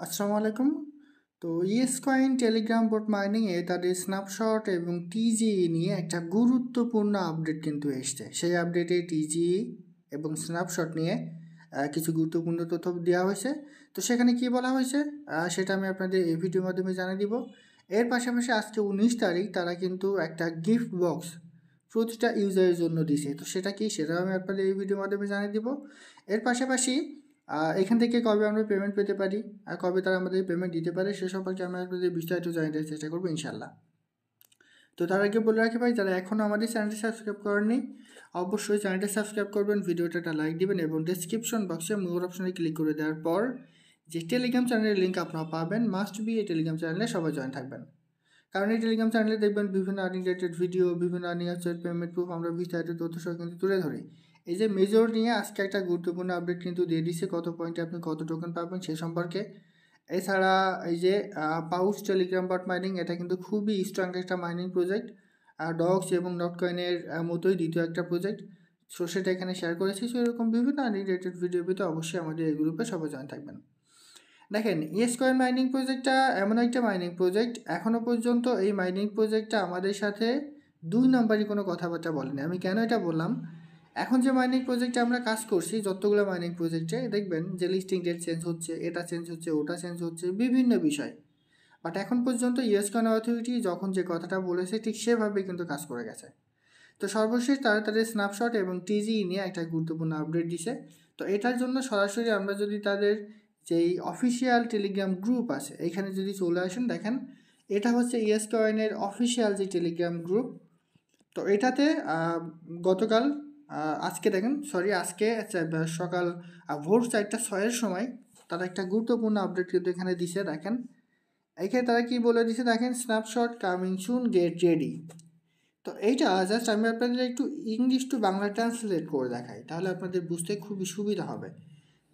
আসসালামু আলাইকুম। তো ইয়েস কয়েন টেলিগ্রাম বট মাইনিংয়ে তাদের স্ন্যাপশট এবং টিজিই নিয়ে একটা গুরুত্বপূর্ণ আপডেট কিন্তু এসছে। সেই আপডেটে টিজিই এবং স্ন্যাপশট নিয়ে কিছু গুরুত্বপূর্ণ তথ্য দেওয়া হয়েছে। তো সেখানে কি বলা হয়েছে সেটা আমি আপনাদের এই ভিডিওর মাধ্যমে জানিয়ে দিব। এর পাশাপাশি আজকে 19 তারিখ তারা কিন্তু একটা গিফট বক্স প্রতিটা ইউজারের জন্য দিছে। তো সেটা কি সেটাও আমি আপনাদের এই ভিডিওর মাধ্যমে জানিয়ে দিব। এর পাশাপাশি এখান থেকে কবে আমরা পেমেন্ট পেতে পারি আর কবে তারা আমাদের পেমেন্ট দিতে পারে সে সম্পর্কে আমি আপনাদের বিস্তারিত জানাতে চেষ্টা করবো ইনশাল্লাহ। তো তার আগে বলে রাখি ভাই, যারা এখনও আমাদের চ্যানেলটি সাবস্ক্রাইব করেননি অবশ্যই চ্যানেলটি সাবস্ক্রাইব করবেন, ভিডিওটা একটা লাইক দিবেন এবং ডেসক্রিপশন বক্সে মোর অপশনে ক্লিক করে দেওয়ার পর যে টেলিগ্রাম চ্যানেলের লিঙ্ক আপনারা পাবেন, মাস্ট বি এই টেলিগ্রাম চ্যানেলে সবাই জয়েন থাকবেন। কারণ এই টেলিগ্রাম চ্যানেলে দেখবেন বিভিন্ন আর্নিং রিলেটেড ভিডিও, বিভিন্ন আর্নিং ওয়েবসাইট, পেমেন্ট প্রুফ আমরা বিস্তারিত তথ্য সহ কিন্তু তুলে ধরি। এই যে মেজর নিয়ে আজকে একটা গুরুত্বপূর্ণ আপডেট কিন্তু দিয়ে দিচ্ছে, কত পয়েন্টে আপনি কত টোকেন পাবেন সে সম্পর্কে। এছাড়া এই যে পাউচ টেলিগ্রাম বট মাইনিং, এটা কিন্তু খুবই স্ট্রং একটা মাইনিং প্রজেক্ট, ডক্স এবং নটকয়েনের মতোই দ্বিতীয় একটা প্রজেক্ট। সো সেটা এখানে শেয়ার করেছি। সো এরকম বিভিন্ন আর্নিং রিলেটেড ভিডিও পেতে অবশ্যই আমাদের এই গ্রুপে সবাই জয়েন থাকবেন। দেখেন, ইয়েস কয়েন মাইনিং প্রজেক্টটা এমন একটা মাইনিং প্রজেক্ট, এখনও পর্যন্ত এই মাইনিং প্রজেক্টটা আমাদের সাথে দুই নম্বরই কোনো কথাবার্তা বলেনি। আমি কেন এটা বললাম, এখন যে মাইনিং প্রজেক্টে আমরা কাজ করছি, যতগুলো মাইনিং প্রজেক্টে দেখবেন যে লিস্টিং ডেট চেঞ্জ হচ্ছে, এটা চেঞ্জ হচ্ছে, ওটা চেঞ্জ হচ্ছে, বিভিন্ন বিষয়। বাট এখন পর্যন্ত ইয়েস কয়েন অথরিটি যখন যে কথাটা বলেছে ঠিক সেভাবেই কিন্তু কাজ করে গেছে। তো সর্বশেষ তারা তাদের স্ন্যাপশট এবং টিজি নিয়ে একটা গুরুত্বপূর্ণ আপডেট দিছে। তো এটার জন্য সরাসরি আমরা যদি তাদের যেই অফিসিয়াল টেলিগ্রাম গ্রুপ আছে এইখানে যদি চলে আসেন, দেখেন এটা হচ্ছে ইয়েস কয়েনের অফিসিয়াল যে টেলিগ্রাম গ্রুপ। তো এটাতে গতকাল আজকে দেখেন, আজকে সকাল ভোর 4:06 সময় তারা একটা গুরুত্বপূর্ণ আপডেট কিন্তু এখানে দিছে। দেখেন এখানে তারা কি বলে দিছে, দেখেন snapshot coming soon, get ready. তো এইটা জাস্ট আমি আপনাদের একটু ইংলিশ টু বাংলা ট্রান্সলেট করে দেখাই, তাহলে আপনাদের বুঝতে খুবই সুবিধা হবে।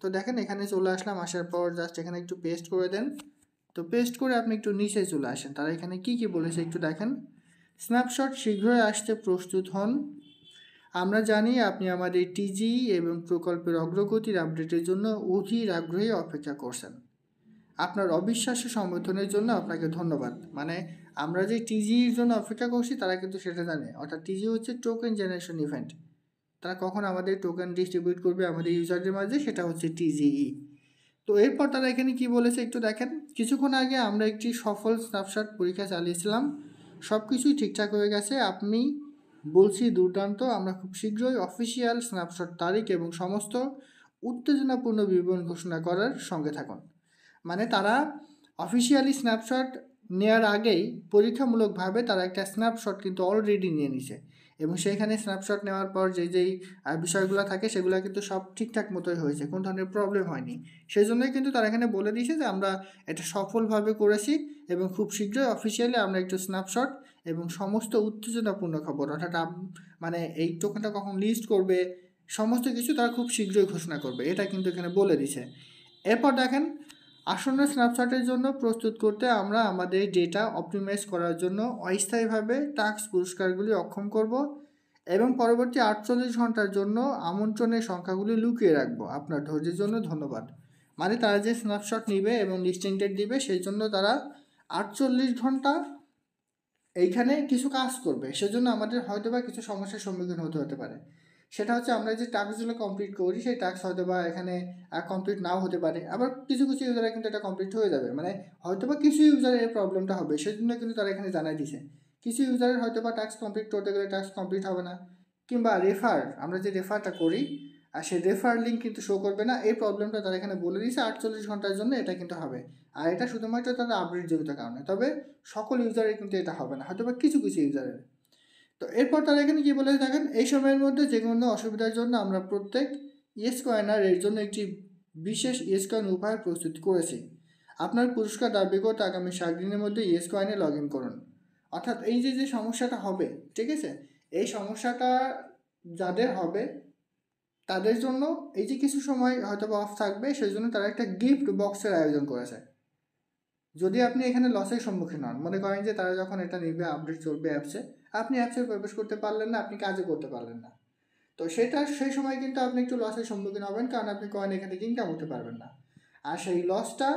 তো দেখেন এখানে চলে আসলাম, আসার পর জাস্ট এখানে একটু পেস্ট করে দেন। তো পেস্ট করে আপনি একটু নিচে চলে আসেন, তারা এখানে কি কি বলেছে একটু দেখেন। স্ন্যাপশট শীঘ্রই আসতে প্রস্তুত হন। আমরা জানি আপনি আমাদের টিজি এবং প্রকল্পের অগ্রগতির আপডেটের জন্য অধীর আগ্রহে অপেক্ষা করছেন। আপনার অবিশ্বাস্য সমর্থনের জন্য আপনাকে ধন্যবাদ। মানে আমরা যে টিজির জন্য অপেক্ষা করছি তারা কিন্তু সেটা জানে, অর্থাৎ টিজি হচ্ছে টোকেন জেনারেশন ইভেন্ট। তারা কখন আমাদের টোকেন ডিস্ট্রিবিউট করবে আমাদের ইউজারদের মাঝে, সেটা হচ্ছে টিজিই। তো এরপর তারা এখানে কি বলেছে একটু দেখেন। কিছুক্ষণ আগে আমরা একটি সফল স্ন্যাপশট পরীক্ষা চালিয়েছিলাম, সব কিছুই ঠিকঠাক হয়ে গেছে। আপনি বলছি দুর্দান্ত। আমরা খুব শীঘ্রই অফিসিয়াল স্ন্যাপশট তারিখ এবং সমস্ত উত্তেজনাপূর্ণ বিবরণ ঘোষণা করার সঙ্গে থাকুন। মানে তারা অফিসিয়ালি স্ন্যাপশট নেওয়ার আগেই পরীক্ষামূলকভাবে তারা একটা স্ন্যাপশট কিন্তু অলরেডি নিয়ে নিছে, এবং সেইখানে স্ন্যাপশট নেওয়ার পর যেই বিষয়গুলো থাকে সেগুলো কিন্তু সব ঠিকঠাক মতোই হয়েছে, কোনো ধরনের প্রবলেম হয়নি। সেই জন্যই কিন্তু তারা এখানে বলে দিয়েছে যে আমরা এটা সফলভাবে করেছি এবং খুব শীঘ্রই অফিসিয়ালি আমরা একটু স্ন্যাপশট এবং সমস্ত উত্তেজনাপূর্ণ খবর, অর্থাৎ মানে এই টোকেনটা কখন লিস্ট করবে সমস্ত কিছু তারা খুব শীঘ্রই ঘোষণা করবে, এটা কিন্তু এখানে বলে দিছে। এরপর দেখেন, আসন্ন স্ন্যাপশটের জন্য প্রস্তুত করতে আমরা আমাদের ডেটা অপটিমাইজ করার জন্য অস্থায়ীভাবে টাস্ক পুরস্কারগুলি অক্ষম করব এবং পরবর্তী 48 ঘন্টার জন্য আমন্ত্রণের সংখ্যাগুলি লুকিয়ে রাখবো। আপনার ধৈর্যের জন্য ধন্যবাদ। মানে তারা যে স্ন্যাপশট নিবে এবং লিস্টিং ডেট দিবে সেই জন্য তারা 48 ঘন্টা এইখানে কিছু কাজ করবে, সেজন্য আমাদের হয়তো বা কিছু সমস্যার সম্মুখীন হতে পারে। সেটা হচ্ছে আমরা যে টাস্কগুলো কমপ্লিট করি সেই টাস্ক হয়তো বা এখানে কমপ্লিট নাও হতে পারে, আবার কিছু কিছু ইউজারে কিন্তু এটা কমপ্লিট হয়ে যাবে। মানে হয়তো বা কিছু ইউজারের এই প্রবলেমটা হবে, সেজন্য কিন্তু তারা এখানে জানাই দিছে। কিছু ইউজারের হয়তো বা টাস্ক কমপ্লিট করতে গেলে টাস্ক কমপ্লিট হবে না, কিংবা আমরা যে রেফারটা করি আর সেই রেফার লিঙ্ক কিন্তু শো করবে না, এই প্রবলেমটা তারা এখানে বলে দিয়েছে। 48 ঘন্টার জন্য এটা কিন্তু হবে, আর এটা শুধুমাত্র তাদের আপডেট জড়িত কারণে, তবে সকল ইউজারের কিন্তু এটা হবে না, হয়তো বা কিছু কিছু ইউজারের। তো এরপর তারা এখানে কী বলে থাকেন, এই সময়ের মধ্যে যে কোনো অসুবিধার জন্য আমরা প্রত্যেক ইয়েস কয়েনার এর জন্য একটি বিশেষ ইয়েস কয়েন উপহার প্রস্তুত করেছি। আপনার পুরস্কার দাবি করতে আগামী 7 দিনের মধ্যে ইয়েস কয়েনে লগ ইন করুন। অর্থাৎ এই যে যে সমস্যাটা হবে, ঠিক আছে, এই সমস্যাটা যাদের হবে তাদের জন্য এই যে কিছু সময় হয়তো বা অফ থাকবে, সেই জন্য তারা একটা গিফট বক্সের আয়োজন করেছে। যদি আপনি এখানে লসের সম্মুখীন হন, মনে করেন যে তারা যখন এটা নিবে আপডেট চলবে অ্যাপসে, আপনি অ্যাপসে প্রবেশ করতে পারলেন না, আপনি কাজও করতে পারলেন না, তো সেই সময় কিন্তু আপনি একটু লসের সম্মুখীন হবেন, কারণ আপনি কয়েন এখান থেকে ইনকাম করতে পারবেন না। আর সেই লসটা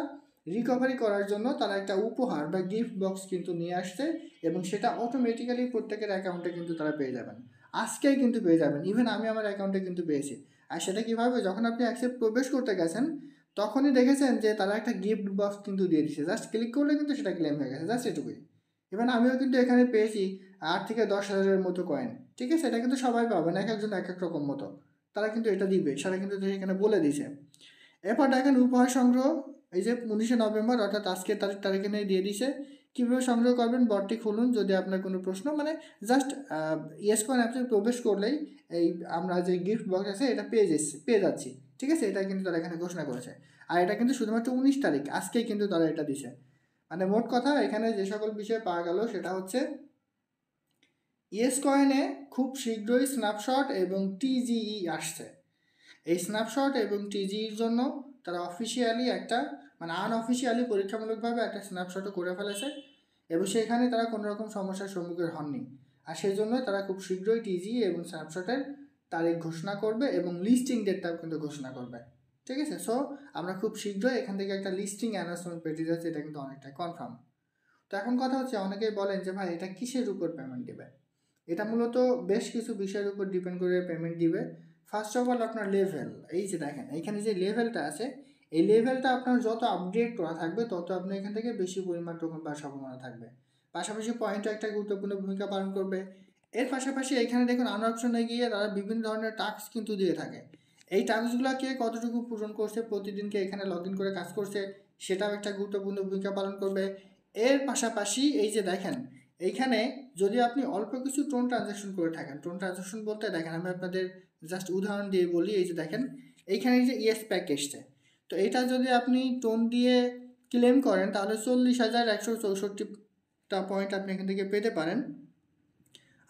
রিকভারি করার জন্য তারা একটা উপহার বা গিফট বক্স কিন্তু নিয়ে আসছে, এবং সেটা অটোমেটিক্যালি প্রত্যেকের অ্যাকাউন্টে কিন্তু তারা পেয়ে যাবেন, আজকেই কিন্তু পেয়ে যাবেন। ইভেন আমি আমার অ্যাকাউন্টে কিন্তু পেয়েছি। আর সেটা কীভাবে, যখন আপনি অ্যাকসেপ্ট প্রবেশ করতে গেছেন তখনই দেখেছেন যে তারা একটা গিফট বক্স কিন্তু দিয়ে দিচ্ছে, জাস্ট ক্লিক করলে কিন্তু সেটা ক্লেম হয়ে গেছে, জাস্ট এটুকুই। ইভেন আমিও কিন্তু এখানে পেয়েছি 8 থেকে 10 হাজারের মতো কয়েন, ঠিক আছে? এটা কিন্তু সবাই পাবে না, এক একজন এক এক রকম মতো, তারা কিন্তু এটা দিবে, সেটা কিন্তু এখানে বলে দিছে। এরপর দেখেন উপহার সংগ্রহ, এই যে 19 নভেম্বর অর্থাৎ আজকে তারিখে নিয়ে দিয়ে দিছে। কীভাবে সংগ্রহ করবেন, বটটি খুলুন, যদি আপনার কোনো প্রশ্ন, মানে জাস্ট ইয়েস কয়েন অ্যাপে প্রবেশ করলেই এই আমরা যে গিফট বক্স আছে এটা পেয়ে যাচ্ছি, ঠিক আছে? এটা কিন্তু তারা এখানে ঘোষণা করেছে। আর এটা কিন্তু শুধুমাত্র 19 তারিখ, আজকেই কিন্তু তারা এটা দিছে। মানে মোট কথা এখানে যে সকল বিষয় পাওয়া গেল সেটা হচ্ছে ইয়েস কয়েনে খুব শীঘ্রই স্ন্যাপশট এবং টিজিই আসছে। এই স্ন্যাপশট এবং টিজির জন্য তারা অফিসিয়ালি একটা, মানে আনঅফিসিয়ালি পরীক্ষামূলকভাবে একটা স্ন্যাপশটও করে ফেলেছে, এবং সেখানে তারা কোনো রকম সমস্যার সম্মুখীন হননি। আর সেই জন্যই তারা খুব শীঘ্রই টিজি এবং স্ন্যাপশটের তারিখ ঘোষণা করবে এবং লিস্টিং ডেটটাও কিন্তু ঘোষণা করবে, ঠিক আছে? সো আমরা খুব শীঘ্রই এখান থেকে একটা লিস্টিং অ্যানাউন্সমেন্ট পেতে যাচ্ছি, এটা কিন্তু অনেকটা কনফার্ম। তো এখন কথা হচ্ছে, অনেকেই বলেন যে ভাই এটা কিসের উপর পেমেন্ট দেবে? এটা মূলত বেশ কিছু বিষয়ের উপর ডিপেন্ড করে পেমেন্ট দিবে। ফার্স্ট অফ অল আপনার লেভেল, এই যে দেখেন এইখানে যে লেভেলটা আছে, এই লেভেলটা আপনার যত আপডেট করা থাকবে তত আপনি এখান থেকে বেশি পরিমাণ টোকেন পাওয়ার সম্ভাবনা থাকবে। পাশাপাশি পয়েন্টও একটা গুরুত্বপূর্ণ ভূমিকা পালন করবে। এর পাশাপাশি এখানে দেখুন আন অপশনে গিয়ে তারা বিভিন্ন ধরনের টাস্ক কিন্তু দিয়ে থাকে। এই টাস্কগুলোকে কতটুকু পূরণ করছে, প্রতিদিনকে এখানে লগ ইন করে কাজ করছে, সেটাও একটা গুরুত্বপূর্ণ ভূমিকা পালন করবে। এর পাশাপাশি এই যে দেখেন এইখানে যদি আপনি অল্প কিছু টোন ট্রানজ্যাকশন করে থাকেন, টোন ট্রানজ্যাকশন বলতে দেখেন আমি আপনাদের জাস্ট উদাহরণ দিয়ে বলি। এই যে দেখেন এইখানে যে ইয়েস প্যাক এসছে, তো এটা যদি আপনি টোন দিয়ে ক্লেম করেন তাহলে 40,164টা পয়েন্ট আপনি এখান থেকে পেতে পারেন।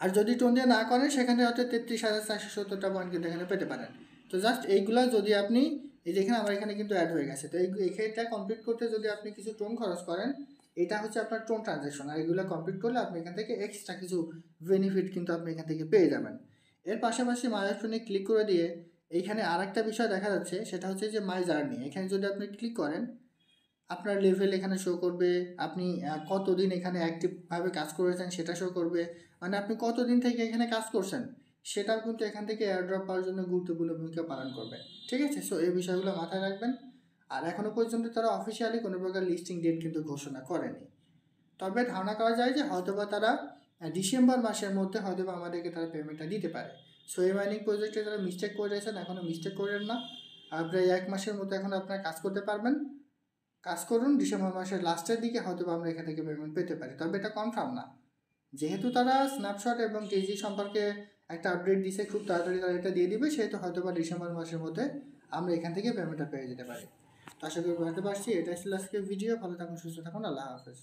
আর যদি টোন দিয়ে না করেন সেখানে হয়তো 33,470টা পয়েন্ট কিন্তু এখানে পেতে পারেন। তো জাস্ট এইগুলা যদি আপনি, এই যে এখানে আমার এখানে কিন্তু অ্যাড হয়ে গেছে, তো এইটা কমপ্লিট করতে যদি আপনি কিছু টোন খরচ করেন, এটা হচ্ছে আপনার টোন ট্রানজ্যাকশন। আর এগুলো কমপ্লিট করলে আপনি এখান থেকে এক্সট্রা কিছু বেনিফিট কিন্তু আপনি এখান থেকে পেয়ে যাবেন। এর পাশাপাশি মাই অপশনে ক্লিক করে দিয়ে এইখানে আরেকটা বিষয় দেখা যাচ্ছে, সেটা হচ্ছে যে মাই জার্নি। এখানে যদি আপনি ক্লিক করেন আপনার লেভেল এখানে শো করবে, আপনি কতদিন এখানে অ্যাক্টিভভাবে কাজ করেছেন সেটা শো করবে, মানে আপনি কতদিন থেকে এখানে কাজ করছেন সেটাও কিন্তু এখান থেকে এয়ারড্রপ পাওয়ার জন্য গুরুত্বপূর্ণ ভূমিকা পালন করবে, ঠিক আছে? সো এই বিষয়গুলো মাথায় রাখবেন। আর এখনও পর্যন্ত তারা অফিসিয়ালি কোনো প্রকার লিস্টিং ডেট কিন্তু ঘোষণা করেনি, তবে ধারণা করা যায় যে হয়তোবা তারা ডিসেম্বর মাসের মধ্যে হয়তোবা আমাদেরকে তারা পেমেন্টটা দিতে পারে। সো এই মাইনিং প্রজেক্টে যারা মিস্টেক করেছেন এখনও মিস্টেক করেন না, আর প্রায় 1 মাসের মধ্যে এখন আপনারা কাজ করতে পারবেন। কাজ করুন, ডিসেম্বর মাসের লাস্টের দিকে হয়তো আমরা এখান থেকে পেমেন্ট পেতে পারি, তবে এটা কনফার্ম না। যেহেতু তারা স্ন্যাপশট এবং টিজি সম্পর্কে একটা আপডেট দিছে, খুব তাড়াতাড়ি তারা এটা দিয়ে দিবে, সেহেতু হয়তো বা ডিসেম্বর মাসের মধ্যে আমরা এখান থেকে পেমেন্টটা পেয়ে যেতে পারি। তো আশা করি বুঝতে পারছি। এটা ছিল আজকে ভিডিও। ভালো থাকুন, সুস্থ থাকুন, আল্লাহ হাফেজ।